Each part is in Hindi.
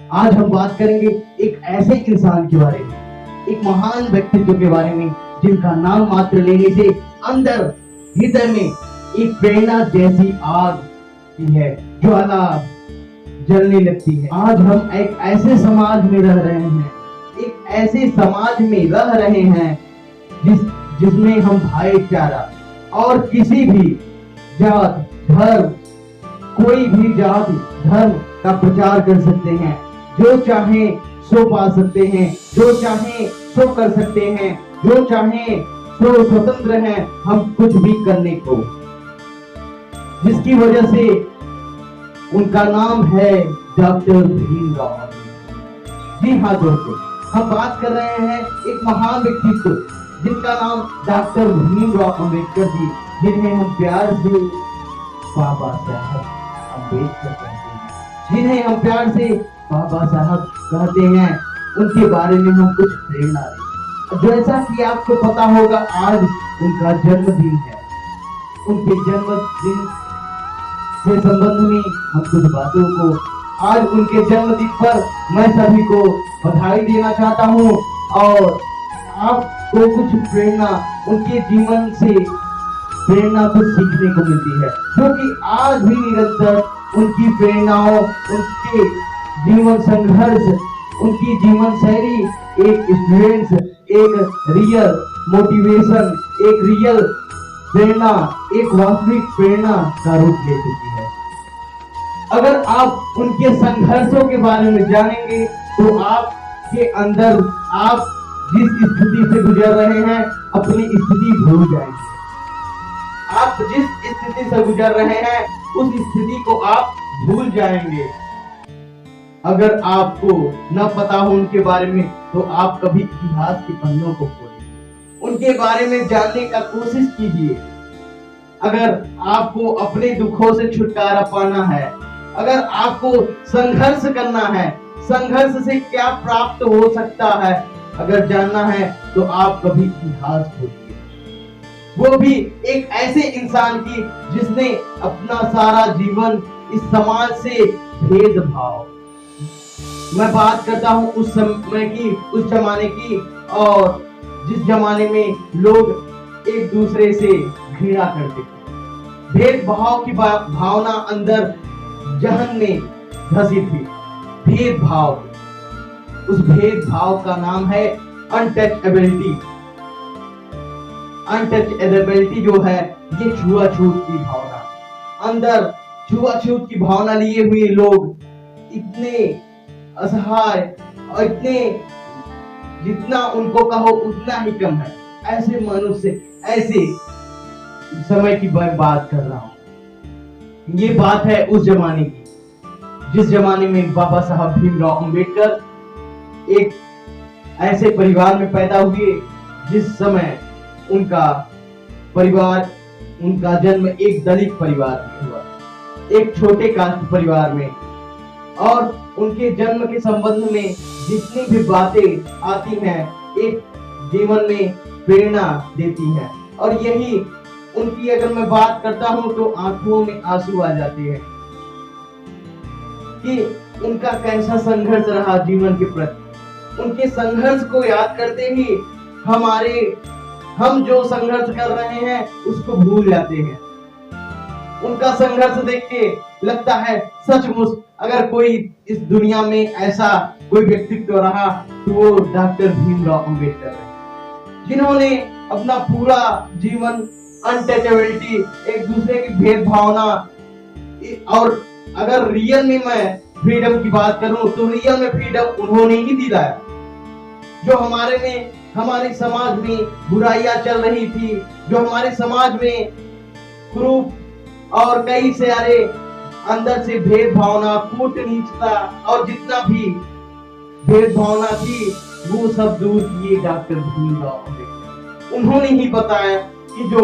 आज हम बात करेंगे एक ऐसे इंसान के बारे में, एक महान व्यक्तित्व के बारे में, जिनका नाम मात्र लेने से अंदर हृदय में एक प्रेरणा जैसी आग की है, ज्वाला जलने लगती है। आज हम एक ऐसे समाज में रह रहे हैं, एक ऐसे समाज में रह रहे हैं जिसमें हम भाईचारा और किसी भी जात धर्म, कोई भी जात धर्म का प्रचार कर सकते हैं। जो चाहे सो पा सकते हैं, जो चाहे सो कर सकते हैं, जो चाहे सो स्वतंत्र हैं हम कुछ भी करने को, जिसकी वजह से उनका नाम है डॉक्टर भीमराव। जी हाँ दोस्तों, हम बात कर रहे हैं एक महान व्यक्तित्व जिनका नाम डॉक्टर भीमराव अम्बेडकर जी, जिन्हें हम प्यार से बाबा साहब अम्बेडकर कहते हैं, जिन्हें हम प्यार से बाबा साहब कहते हैं। उनके बारे में हम कुछ प्रेरणा लें। जैसा कि आपको पता होगा, आज उनका जन्मदिन है। उनके जन्मदिन से संबंध में हम कुछ बातों को, आज उनके जन्मदिन पर मैं सभी को बधाई देना चाहता हूँ और आपको कुछ प्रेरणा उनके जीवन से प्रेरणा कुछ सीखने को मिलती है, क्योंकि आज भी निरंतर उनकी प्रेरणाओं, उनके जीवन संघर्ष, उनकी जीवन शैली एक स्टूडेंट्स, एक रियल मोटिवेशन, एक रियल प्रेरणा, एक वास्तविक प्रेरणा का रूप ले चुकी है। अगर आप उनके संघर्षों के बारे में जानेंगे तो आपके अंदर, आप जिस स्थिति से गुजर रहे हैं, अपनी स्थिति भूल जाएंगे। आप जिस स्थिति से गुजर रहे हैं उस स्थिति को आप भूल जाएंगे। अगर आपको न पता हो उनके बारे में तो आप कभी इतिहास के पन्नों को खोलिए, उनके बारे में जानने का कोशिश कीजिए। अगर आपको अपने दुखों से छुटकारा पाना है, अगर आपको संघर्ष करना है, संघर्ष से क्या प्राप्त हो सकता है अगर जानना है, तो आप कभी इतिहास खोलिए। वो भी एक ऐसे इंसान की जिसने अपना सारा जीवन इस समाज से भेदभाव, मैं बात करता हूँ उस समय की, उस जमाने की, और जिस जमाने में लोग एक दूसरे से घृणा करते थे, भेदभाव की भावना अंदर जहन में धसी थी। भेदभाव, उस भेदभाव का नाम है अनटचेबिलिटी। अनटचेबिलिटी जो है ये छुआछूत की भावना, अंदर छुआछूत की भावना लिए हुए लोग इतने असहाय और इतने, जितना उनको कहो उतना ही कम है। ऐसे मनुष्य, ऐसे समय की बात कर रहा हूं। ये बात है उस जमाने की, जिस जमाने में बाबा साहब भीमराव अम्बेडकर एक ऐसे परिवार में पैदा हुए जिस समय उनका परिवार, उनका जन्म एक दलित परिवार में हुआ, एक छोटे कास्ट परिवार में। और उनके जन्म के संबंध में जितनी भी बातें आती हैं एक जीवन में प्रेरणा देती हैं, और यही उनकी अगर मैं बात करता हूं तो आंखों में आंसू आ जाते हैं कि उनका कैसा संघर्ष रहा जीवन के प्रति। उनके संघर्ष को याद करते ही हम जो संघर्ष कर रहे हैं उसको भूल जाते हैं। उनका संघर्ष देख के लगता है सचमुच अगर कोई इस दुनिया में ऐसा कोई व्यक्तित्व रहा तो वो डॉक्टर भीमराव अम्बेडकर है, जिन्होंने अपना पूरा जीवन अनटचेबिलिटी, एक दूसरे की भेदभावना, और अगर रियल में मैं फ्रीडम की बात करूं तो रियल में फ्रीडम उन्होंने ही दिलाया। जो हमारे समाज में बुराइयां चल रही थी, जो हमारे समाज में क्रूप और कई सारे अंदर से भेदभावना, कूटनीचता और जितना भी भेदभावना थी वो सब दूर किए डॉक्टर भीमराव अम्बेडकर। उन्होंने ही बताया कि जो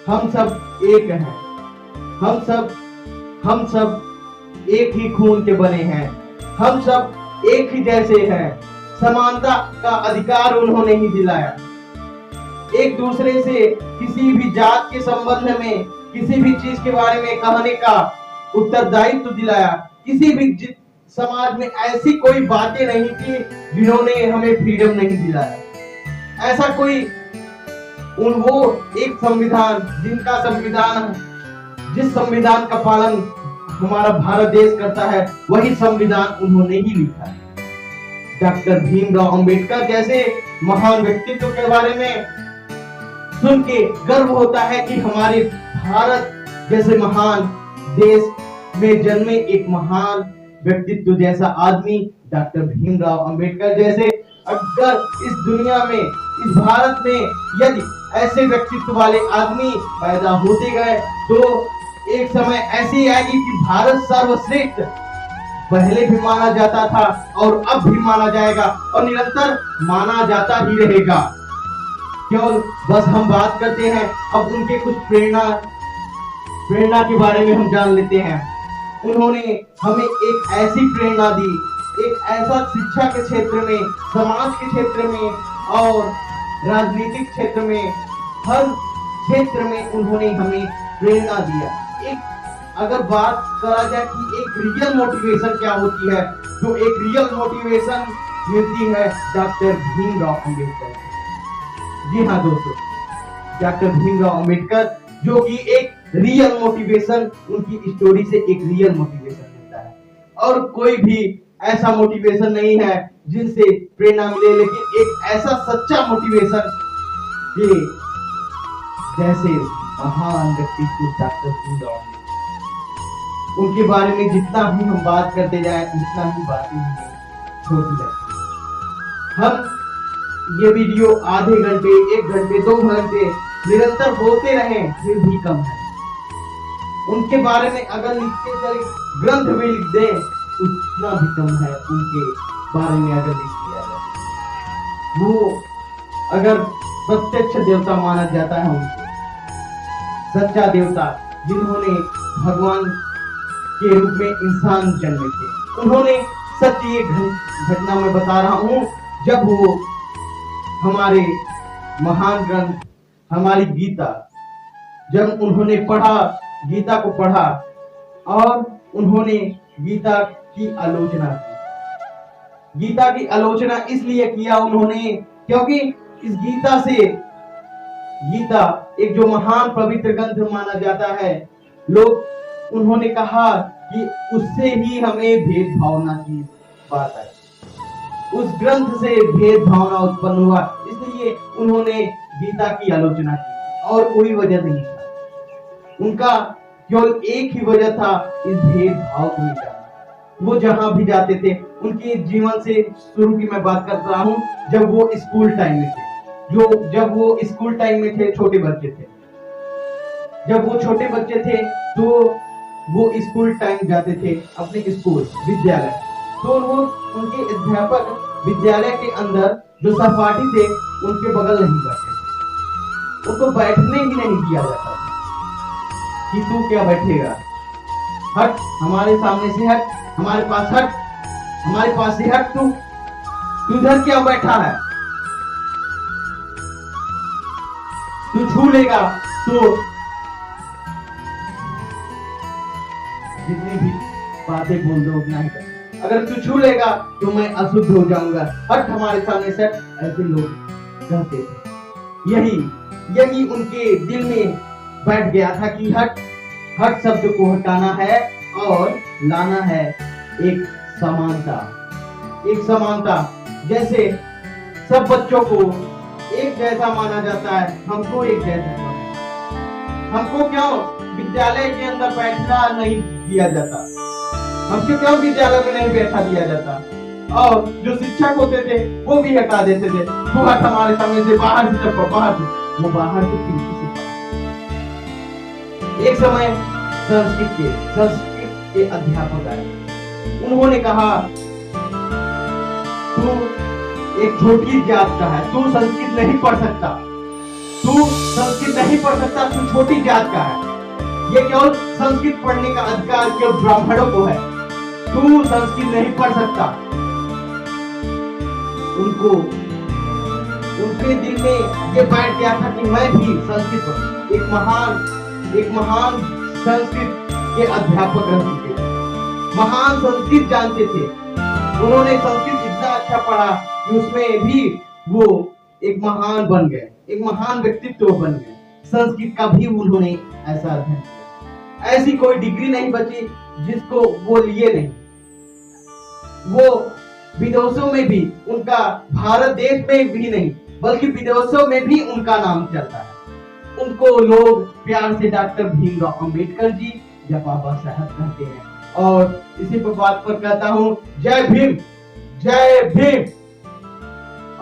हम सब एक हैं, हम सब एक ही खून के बने हैं, हम सब एक ही जैसे हैं। समानता का अधिकार उन्होंने ही दिलाया। एक दूसरे से किसी भी जात के संबंध में, किसी भी चीज के बारे में कहने का उत्तरदायित्व दिलाया। किसी भी समाज में ऐसी कोई बातें नहीं थी जिन्होंने हमें फ्रीडम नहीं दिलाया। ऐसा कोई वो एक संविधान, जिनका संविधान, जिस संविधान का पालन हमारा भारत देश करता है, वही संविधान उन्होंने ही लिखा है। डॉक्टर भीमराव अंबेडकर जैसे महान व्यक्तित्व के बारे में सुन के गर्व होता है कि हमारे भारत जैसे महान देश में जन्मे एक महान व्यक्तित्व जैसा आदमी डॉक्टर भीमराव अंबेडकर जैसे, अगर इस दुनिया में, इस भारत में यदि ऐसे व्यक्तित्व वाले आदमी पैदा होते गए तो एक समय ऐसी आएगी कि भारत सर्वश्रेष्ठ पहले भी माना जाता था और अब भी माना जाएगा और निरंतर माना जाता ही रहेगा। क्यों बस हम बात करते हैं, अब उनके कुछ प्रेरणा के बारे में हम जान लेते हैं। उन्होंने हमें एक ऐसी प्रेरणा दी, एक ऐसा शिक्षा के क्षेत्र में, समाज के क्षेत्र में और राजनीतिक क्षेत्र में, हर क्षेत्र में उन्होंने हमें प्रेरणा दिया। एक अगर बात करा जाए कि एक रियल मोटिवेशन क्या होती है, तो एक रियल मोटिवेशन मिलती है डॉक्टर भीमराव अंबेडकर। जी हाँ दोस्तों, डॉक्टर भीमराव अंबेडकर जो कि एक रियल मोटिवेशन, उनकी स्टोरी से एक रियल मोटिवेशन मिलता है। और कोई भी ऐसा मोटिवेशन नहीं है जिनसे प्रेरणा मिले, लेकिन एक ऐसा सच्चा मोटिवेशन कि जैसे महान व्यक्तित्व डॉक्टर भीमराव अंबेडकर, उनके बारे में जितना भी हम बात करते जाए उतना ही बातें हमें छोटी लगती है। हम ये वीडियो आधे घंटे, 1 घंटे, 2 घंटे निरंतर बोलते रहें फिर भी कम है। उनके बारे में अगर लिखते चले, ग्रंथ भी लिख दें उतना भी कम है। उनके बारे में अगर लिख दिया जाए, वो अगर प्रत्यक्ष देवता माना जाता है, उनको सच्चा देवता जिन्होंने भगवान के रूप में इंसान जन्मे थे। उन्होंने सच ये घटना मैं बता रहा हूं, जब वो हमारे महान ग्रंथ, हमारी गीता, जब उन्होंने पढ़ा, गीता को पढ़ा और उन्होंने गीता की आलोचना की। गीता की आलोचना इसलिए किया उन्होंने क्योंकि इस गीता से, गीता एक जो महान पवित्र ग्रंथ माना जाता है, लोग उन्होंने कहा कि उससे ही हमें भेद भावना की बात है, उस ग्रंथ से भेद भावना उत्पन्न हुआ, इसलिए उन्होंने गीता की आलोचना की और कोई वजह नहीं था। उनका केवल एक ही वजह था, इस भेदभाव को मिटाना। वो जहां भी जाते थे, उनके जीवन से शुरू की मैं बात कर रहा हूं, जब वो स्कूल टाइम में थे, जब वो स्कूल टाइम में थे, छोटे बच्चे थे, जब वो छोटे बच्चे थे तो वो स्कूल टाइम जाते थे अपने स्कूल, विद्यालय, तो वो उनके अध्यापक विद्यालय के अंदर जो सहपाठी थे उनके बगल नहीं बैठे, उनको बैठने ही नहीं दिया जाता कि तू क्या बैठेगा, हट हमारे सामने से हट, हमारे पास हट, हमारे पास से हट, तू इधर क्या बैठा है, तू छू लेगा तो जितनी भी बातें बोल दो उतना ही कर, अगर तू छू लेगा तो मैं अशुद्ध हो जाऊंगा, हट हमारे सामने से। ऐसे लोग कहते थे। यही उनके दिल में बैठ गया था कि हट शब्द को हटाना है और लाना है एक समानता, जैसे सब बच्चों को एक जैसा माना जाता है, हमको एक जैसा, हमको क्यों विद्यालय के अंदर बैठना नहीं दिया जाता, हमको क्यों विद्यालय में नहीं बैठा दिया जाता, और जो शिक्षक होते थे वो भी हटा देते थे, तू हट हमारे सामने से, बाहर से चल, बाहर से, वो बाहर से खिड़की से। एक समय संस्कृत के अध्यापक आए, उन्होंने कहा तू एक छोटी जात का है, तू संस्कृत नहीं पढ़ सकता, तू छोटी जात का है, ये केवल संस्कृत पढ़ने का अधिकार केवल ब्राह्मणों को है, तू संस्कृत नहीं पढ़ सकता। उनके दिल में ये बैठ गया था कि मैं भी संस्कृत, एक महान संस्कृत के अध्यापक रह चुके, महान संस्कृत जानते थे। उन्होंने संस्कृत इतना अच्छा पढ़ा कि उसमें भी वो एक महान बन गए, एक महान व्यक्तित्व बन गए। संस्कृत का भी उन्होंने ऐसा अध्ययन किया। ऐसी कोई डिग्री नहीं बची जिसको वो लिए नहीं। वो विदेशों में भी उनका, भारत देश में भी नहीं बल्कि विदेशों में भी उनका नाम चलता है। उनको लोग प्यार से डॉक्टर भीमराव अंबेडकर जी या बाबा साहब कहते हैं। और इसी पर बात पर कहता हूँ, जय भीम, जय भीम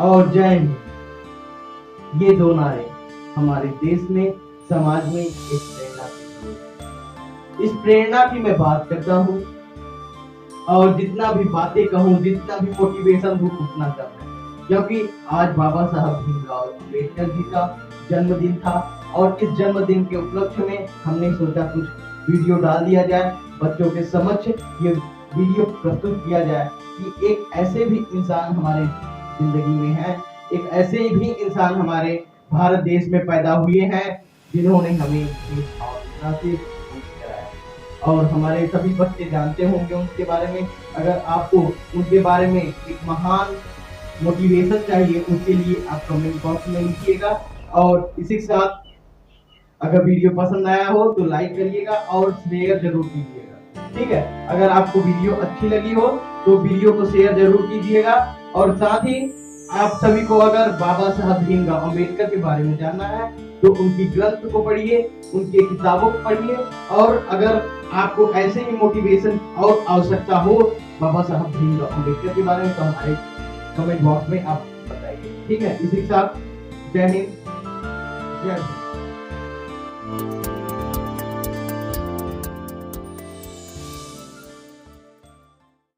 और जय हिंद। ये दो नारे हमारे देश में, समाज में एक प्रेरणा की। इस प्रेरणा की मैं बात करता हूँ और जितना भी बातें कहूँ, जितना भी मोटिवेशन दूँ उतना कम है, क्योंकि आज बाबा साहब भीमराव अंबेडकर जी का जन्मदिन था और इस जन्मदिन के उपलक्ष्य में हमने सोचा कुछ वीडियो डाल दिया जाए, बच्चों के समक्ष ये वीडियो प्रस्तुत किया जाए कि एक ऐसे भी इंसान हमारे जिंदगी में है, एक ऐसे भी इंसान हमारे भारत देश में पैदा हुए हैं जिन्होंने हमें इस भावना से कराया। और हमारे सभी बच्चे जानते होंगे उनके बारे में। अगर आपको उनके बारे में एक महान मोटिवेशन चाहिए, उसके लिए आप कमेंट बॉक्स में लिखिएगा। और इसी के साथ अगर वीडियो पसंद आया हो तो लाइक करिएगा और शेयर जरूर कीजिएगा, ठीक है। अगर आपको वीडियो अच्छी लगी हो तो वीडियो को शेयर जरूर कीजिएगा। और साथ ही आप सभी को अगर बाबा साहब भीमराव अंबेडकर के बारे में जानना है तो उनकी ग्रंथ को पढ़िए, उनकी किताबों को पढ़िए। और अगर आपको ऐसे ही मोटिवेशन और आवश्यकता हो बाबा साहब भीमराव अंबेडकर के बारे में तो हमारे कमेंट बॉक्स में आप बताइए, ठीक है। इसी के साथ जय हिंद, जय हिंद।